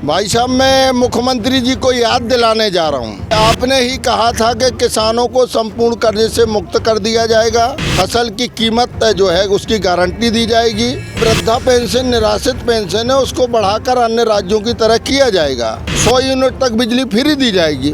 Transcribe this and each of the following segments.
भाई साहब, मैं मुख्यमंत्री जी को याद दिलाने जा रहा हूँ। आपने ही कहा था कि किसानों को संपूर्ण कर्जे से मुक्त कर दिया जाएगा, फसल की कीमत जो है उसकी गारंटी दी जाएगी, वृद्धा पेंशन, निराश्रित पेंशन है उसको बढ़ाकर अन्य राज्यों की तरह किया जाएगा, 100 यूनिट तक बिजली फ्री दी जाएगी।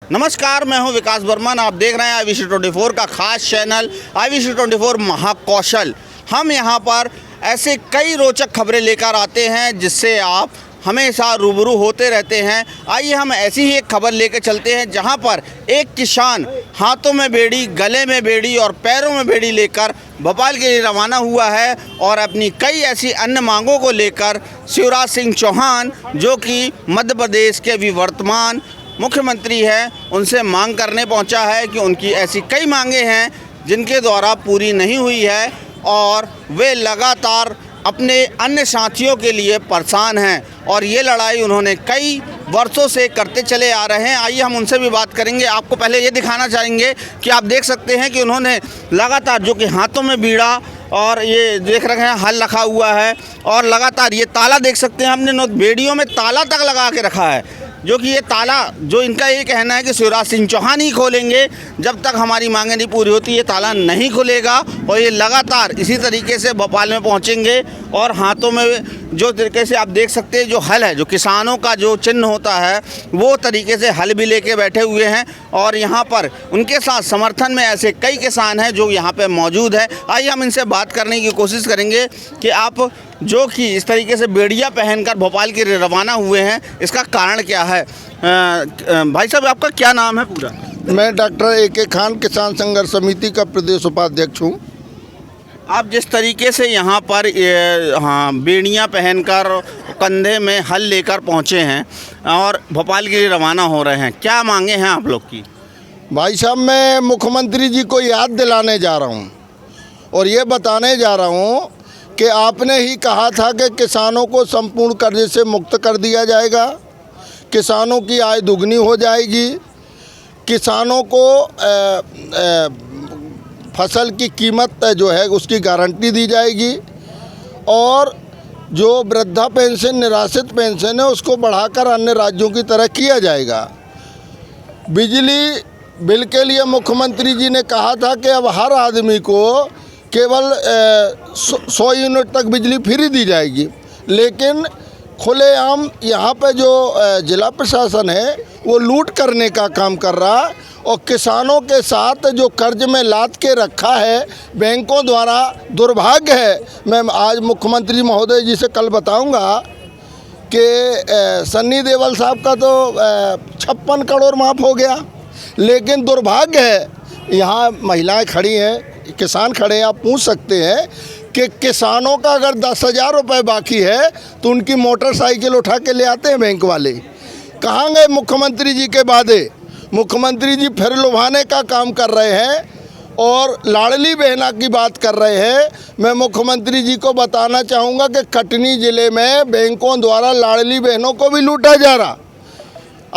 नमस्कार, मैं हूं विकास बर्मन। आप देख रहे हैं IVC24 का खास चैनल IVC24 महाकौशल। हम यहां पर ऐसे कई रोचक खबरें लेकर आते हैं जिससे आप हमेशा रूबरू होते रहते हैं। आइए हम ऐसी ही एक खबर लेकर चलते हैं जहां पर एक किसान हाथों में बेड़ी, गले में बेड़ी और पैरों में बेड़ी लेकर भोपाल के लिए रवाना हुआ है और अपनी कई ऐसी अन्य मांगों को लेकर शिवराज सिंह चौहान, जो कि मध्य प्रदेश के विवर्तमान मुख्यमंत्री हैं, उनसे मांग करने पहुंचा है कि उनकी ऐसी कई मांगे हैं जिनके द्वारा पूरी नहीं हुई है और वे लगातार अपने अन्य साथियों के लिए परेशान हैं और ये लड़ाई उन्होंने कई वर्षों से करते चले आ रहे हैं। आइए हम उनसे भी बात करेंगे। आपको पहले ये दिखाना चाहेंगे कि आप देख सकते हैं कि उन्होंने लगातार, जो कि हाथों में बीड़ा और ये देख रहे हैं हल रखा हुआ है और लगातार ये ताला देख सकते हैं, हमने बेड़ियों में ताला तक लगा के रखा है, जो कि ये ताला, जो इनका ये कहना है कि शिवराज सिंह चौहान ही खोलेंगे, जब तक हमारी मांगें नहीं पूरी होती ये ताला नहीं खुलेगा। और ये लगातार इसी तरीके से भोपाल में पहुंचेंगे और हाथों में जो तरीके से आप देख सकते हैं जो हल है, जो किसानों का जो चिन्ह होता है, वो तरीके से हल भी लेके बैठे हुए हैं और यहाँ पर उनके साथ समर्थन में ऐसे कई किसान हैं जो यहाँ पे मौजूद है। आइए हम इनसे बात करने की कोशिश करेंगे कि आप जो कि इस तरीके से बेड़ियाँ पहनकर भोपाल के लिए रवाना हुए हैं, इसका कारण क्या है? भाई साहब, आपका क्या नाम है पूरा? मैं डॉक्टर AK खान, किसान संघर्ष समिति का प्रदेश उपाध्यक्ष हूँ। आप जिस तरीके से यहाँ पर बेड़ियाँ पहनकर कंधे में हल लेकर पहुँचे हैं और भोपाल के लिए रवाना हो रहे हैं, क्या मांगे हैं आप लोग की? भाई साहब, मैं मुख्यमंत्री जी को याद दिलाने जा रहा हूँ और ये बताने जा रहा हूँ कि आपने ही कहा था कि किसानों को संपूर्ण कर्जे से मुक्त कर दिया जाएगा, किसानों की आय दुगनी हो जाएगी, किसानों को फसल की कीमत जो है उसकी गारंटी दी जाएगी और जो वृद्धा पेंशन, निराश्रित पेंशन है उसको बढ़ाकर अन्य राज्यों की तरह किया जाएगा। बिजली बिल के लिए मुख्यमंत्री जी ने कहा था कि अब हर आदमी को केवल 100 यूनिट तक बिजली फ्री दी जाएगी, लेकिन खुलेआम यहाँ पे जो जिला प्रशासन है वो लूट करने का काम कर रहा है और किसानों के साथ जो कर्ज में लाद के रखा है बैंकों द्वारा, दुर्भाग्य है। मैं आज मुख्यमंत्री महोदय जी से कल बताऊंगा कि सन्नी देओल साहब का तो 56 करोड़ माफ़ हो गया, लेकिन दुर्भाग्य है यहाँ महिलाएं खड़ी हैं, किसान खड़े हैं, आप पूछ सकते हैं कि किसानों का अगर 10,000 रुपये बाकी है तो उनकी मोटरसाइकिल उठा के ले आते हैं बैंक वाले। कहाँ गए मुख्यमंत्री जी के वादे? मुख्यमंत्री जी फिर लुभाने का काम कर रहे हैं और लाडली बहना की बात कर रहे हैं। मैं मुख्यमंत्री जी को बताना चाहूँगा कि कटनी ज़िले में बैंकों द्वारा लाडली बहनों को भी लूटा जा रहा।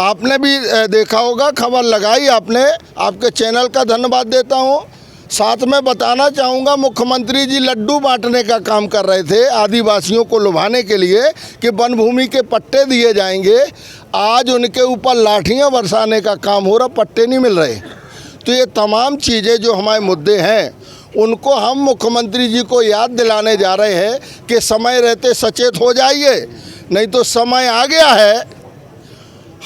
आपने भी देखा होगा, खबर लगाई आपने, आपके चैनल का धन्यवाद देता हूँ। साथ में बताना चाहूँगा, मुख्यमंत्री जी लड्डू बांटने का काम कर रहे थे आदिवासियों को लुभाने के लिए कि वन भूमि के पट्टे दिए जाएंगे। आज उनके ऊपर लाठियाँ बरसाने का काम हो रहा, पट्टे नहीं मिल रहे। तो ये तमाम चीज़ें जो हमारे मुद्दे हैं उनको हम मुख्यमंत्री जी को याद दिलाने जा रहे हैं कि समय रहते सचेत हो जाइए, नहीं तो समय आ गया है,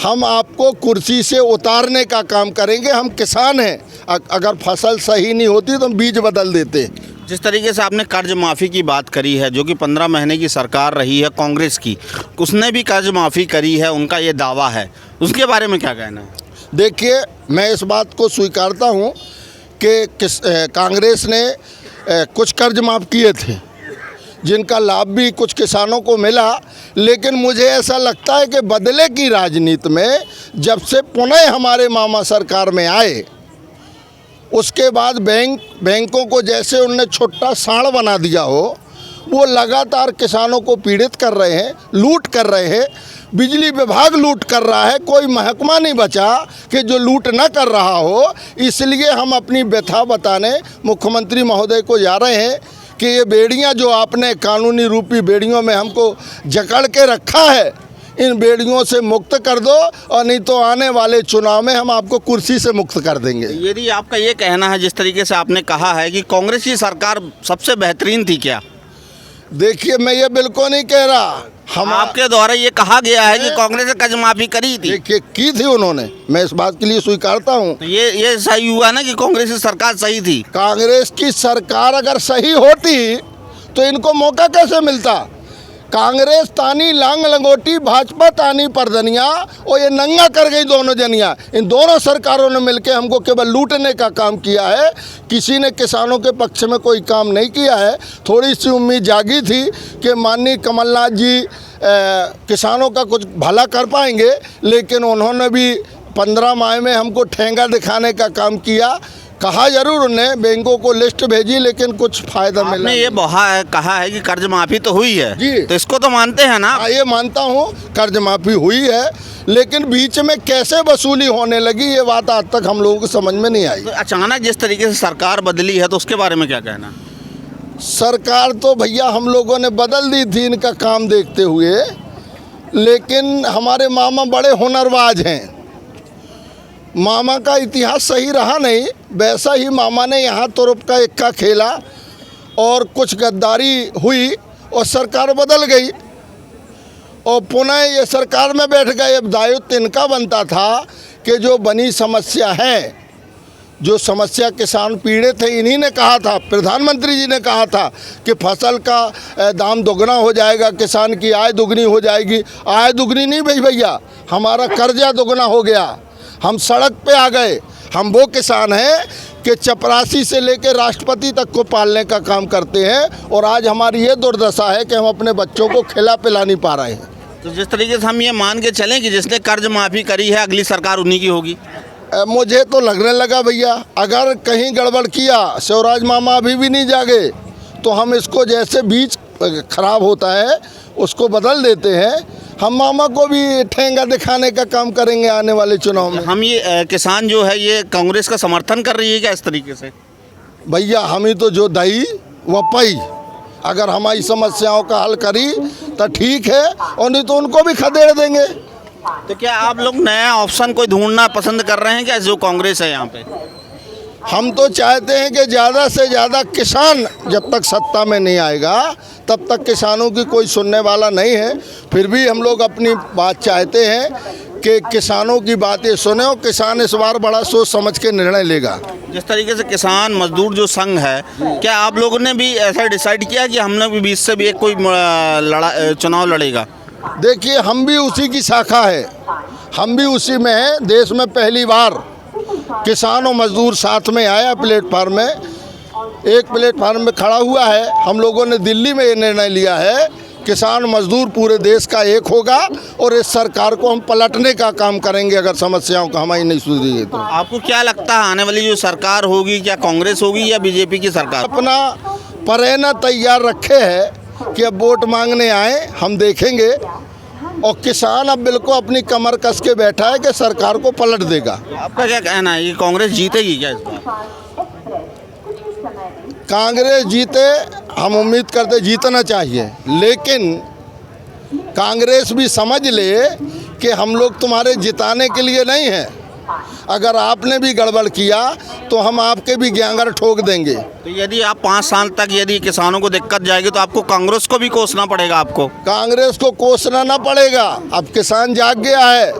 हम आपको कुर्सी से उतारने का काम करेंगे। हम किसान हैं, अगर फसल सही नहीं होती तो हम बीज बदल देते। जिस तरीके से आपने कर्ज माफ़ी की बात करी है, जो कि 15 महीने की सरकार रही है कांग्रेस की, उसने भी कर्ज माफ़ी करी है, उनका ये दावा है, उसके बारे में क्या कहना है? देखिए, मैं इस बात को स्वीकारता हूँ कि कांग्रेस ने कुछ कर्ज माफ़ किए थे जिनका लाभ भी कुछ किसानों को मिला, लेकिन मुझे ऐसा लगता है कि बदले की राजनीति में जब से पुनः हमारे मामा सरकार में आए उसके बाद बैंकों को जैसे उनने छोटा साड़ बना दिया हो, वो लगातार किसानों को पीड़ित कर रहे हैं, लूट कर रहे हैं। बिजली विभाग लूट कर रहा है, कोई महकमा नहीं बचा कि जो लूट न कर रहा हो। इसलिए हम अपनी व्यथा बताने मुख्यमंत्री महोदय को जा रहे हैं कि ये बेड़ियां जो आपने कानूनी रूपी बेड़ियों में हमको जकड़ के रखा है, इन बेड़ियों से मुक्त कर दो, और नहीं तो आने वाले चुनाव में हम आपको कुर्सी से मुक्त कर देंगे। यदि आपका ये कहना है, जिस तरीके से आपने कहा है कि कांग्रेस की सरकार सबसे बेहतरीन थी, क्या? देखिए, मैं ये बिल्कुल नहीं कह रहा, हम आपके द्वारा ये कहा गया है कि कांग्रेस ने कर्ज माफी करी थी। देखिए की थी उन्होंने, मैं इस बात के लिए स्वीकारता हूँ। तो ये सही हुआ ना कि कांग्रेस की सरकार सही थी। कांग्रेस की सरकार अगर सही होती तो इनको मौका कैसे मिलता? कांग्रेस तानी लांग लंगोटी, भाजपा तानी परदनिया, और ये नंगा कर गई दोनों जनिया। इन दोनों सरकारों ने मिलकर हमको केवल लूटने का काम किया है, किसी ने किसानों के पक्ष में कोई काम नहीं किया है। थोड़ी सी उम्मीद जागी थी कि माननीय कमलनाथ जी किसानों का कुछ भला कर पाएंगे, लेकिन उन्होंने भी 15 माह में हमको ठेंगा दिखाने का काम किया। कहा जरूर उन्होंने, बैंकों को लिस्ट भेजी, लेकिन कुछ फायदा मिला। आपने ये कहा है कि कर्ज माफी तो हुई है जी, तो इसको तो मानते हैं ना? ये मानता हूँ, कर्ज माफी हुई है, लेकिन बीच में कैसे वसूली होने लगी ये बात आज तक हम लोगों को समझ में नहीं आई। तो अचानक जिस तरीके से सरकार बदली है, तो उसके बारे में क्या कहना? सरकार तो भैया हम लोगों ने बदल दी थी इनका काम देखते हुए, लेकिन हमारे मामा बड़े हुनरबाज हैं। मामा का इतिहास सही रहा नहीं, वैसा ही मामा ने यहाँ तुरुप का इक्का खेला और कुछ गद्दारी हुई और सरकार बदल गई, और पुनः ये सरकार में बैठ गए। अब दायित्व इनका बनता था कि जो बनी समस्या है, जो समस्या किसान पीड़ित थे, इन्हीं ने कहा था, प्रधानमंत्री जी ने कहा था कि फसल का दाम दोगुना हो जाएगा, किसान की आय दुगनी हो जाएगी। आय दुगनी नहीं भाई भैया, हमारा कर्जा दुगना हो गया। हम सड़क पे आ गए। हम वो किसान हैं कि चपरासी से लेकर राष्ट्रपति तक को पालने का काम करते हैं, और आज हमारी ये दुर्दशा है कि हम अपने बच्चों को खिला पिला नहीं पा रहे हैं। तो जिस तरीके से हम ये मान के चलें कि जिसने कर्ज माफी करी है, अगली सरकार उन्हीं की होगी। मुझे तो लगने लगा भैया, अगर कहीं गड़बड़ किया, शिवराज मामा अभी भी नहीं जागे, तो हम इसको जैसे बीज खराब होता है उसको बदल देते हैं। हम मामा को भी ठेंगा दिखाने का काम करेंगे आने वाले चुनाव में। हम ये किसान जो है ये कांग्रेस का समर्थन कर रही है क्या इस तरीके से? भैया हम ही तो जो दही व पई, अगर हमारी समस्याओं का हल करी तो ठीक है, और नहीं तो उनको भी खदेड़ देंगे। तो क्या आप लोग नया ऑप्शन कोई ढूंढना पसंद कर रहे हैं क्या, जो कांग्रेस है यहाँ पे? हम तो चाहते हैं कि ज़्यादा से ज़्यादा किसान जब तक सत्ता में नहीं आएगा तब तक किसानों की कोई सुनने वाला नहीं है। फिर भी हम लोग अपनी बात चाहते हैं कि किसानों की बातें सुने, और किसान इस बार बड़ा सोच समझ के निर्णय लेगा। जिस तरीके से किसान मजदूर जो संघ है, क्या आप लोगों ने भी ऐसा डिसाइड किया कि हमने भी 20 से भी एक कोई चुनाव लड़ेगा? देखिए, हम भी उसी की शाखा है, हम भी उसी में हैं। देश में पहली बार किसान और मजदूर साथ में आया प्लेटफार्म में, एक प्लेटफार्म में खड़ा हुआ है। हम लोगों ने दिल्ली में ये निर्णय लिया है, किसान मजदूर पूरे देश का एक होगा, और इस सरकार को हम पलटने का काम करेंगे अगर समस्याओं का हमारी नहीं सुधरी तो। आपको क्या लगता है आने वाली जो सरकार होगी, क्या कांग्रेस होगी या बीजेपी की सरकार? अपना प्रेरणा तैयार रखे है कि अब वोट मांगने आए, हम देखेंगे। और किसान अब बिल्कुल अपनी कमर कस के बैठा है कि सरकार को पलट देगा। आपका क्या कहना है, ये कांग्रेस जीतेगी क्या इस बार? कांग्रेस जीते, हम उम्मीद करते जीतना चाहिए, लेकिन कांग्रेस भी समझ ले कि हम लोग तुम्हारे जिताने के लिए नहीं हैं। अगर आपने भी गड़बड़ किया तो हम आपके भी ग्यांगर ठोक देंगे। तो यदि आप 5 साल तक यदि किसानों को दिक्कत जाएगी तो आपको कांग्रेस को भी कोसना पड़ेगा। आपको कांग्रेस को कोसना ना पड़ेगा। अब किसान जाग गया है,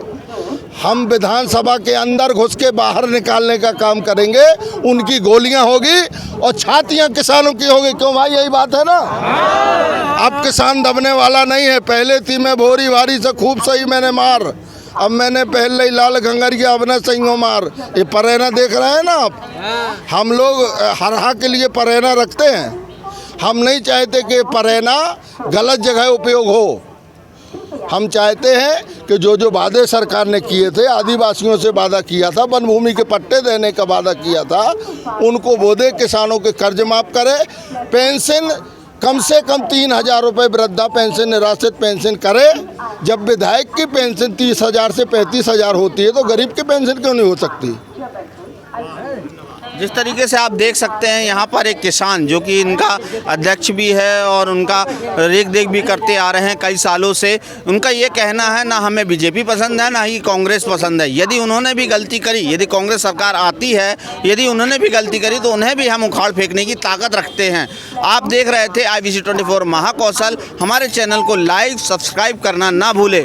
हम विधानसभा के अंदर घुस के बाहर निकालने का काम करेंगे। उनकी गोलियां होगी और छातियां किसानों की होगी। क्यों भाई, यही बात है ना। अब किसान दबने वाला नहीं है। पहले थी मैं भोरी भारी से खूब सही मैंने मार, अब मैंने पहले ही लाल घंगरिया अब न सही मार। ये प्रेरणा देख रहे हैं ना आप। हम लोग हरहा के लिए प्रेरणा रखते हैं। हम नहीं चाहते कि प्रेरणा गलत जगह उपयोग हो। हम चाहते हैं कि जो वादे सरकार ने किए थे, आदिवासियों से वादा किया था, वन भूमि के पट्टे देने का वादा किया था, उनको वो दे, किसानों के कर्ज माफ़ करे, पेंशन कम से कम 3,000 रुपये वृद्धा पेंशन, निराश्रित पेंशन करे। जब विधायक की पेंशन 30,000 से 35,000 होती है तो गरीब की पेंशन क्यों नहीं हो सकती? जिस तरीके से आप देख सकते हैं यहाँ पर एक किसान जो कि इनका अध्यक्ष भी है और उनका रेख देख भी करते आ रहे हैं कई सालों से, उनका ये कहना है ना हमें बीजेपी पसंद है ना ही कांग्रेस पसंद है। यदि उन्होंने भी गलती करी, यदि कांग्रेस सरकार आती है, यदि उन्होंने भी गलती करी तो उन्हें भी हम उखाड़ फेंकने की ताकत रखते हैं। आप देख रहे थे IBC 24 महाकौशल। हमारे चैनल को लाइक सब्सक्राइब करना ना भूले।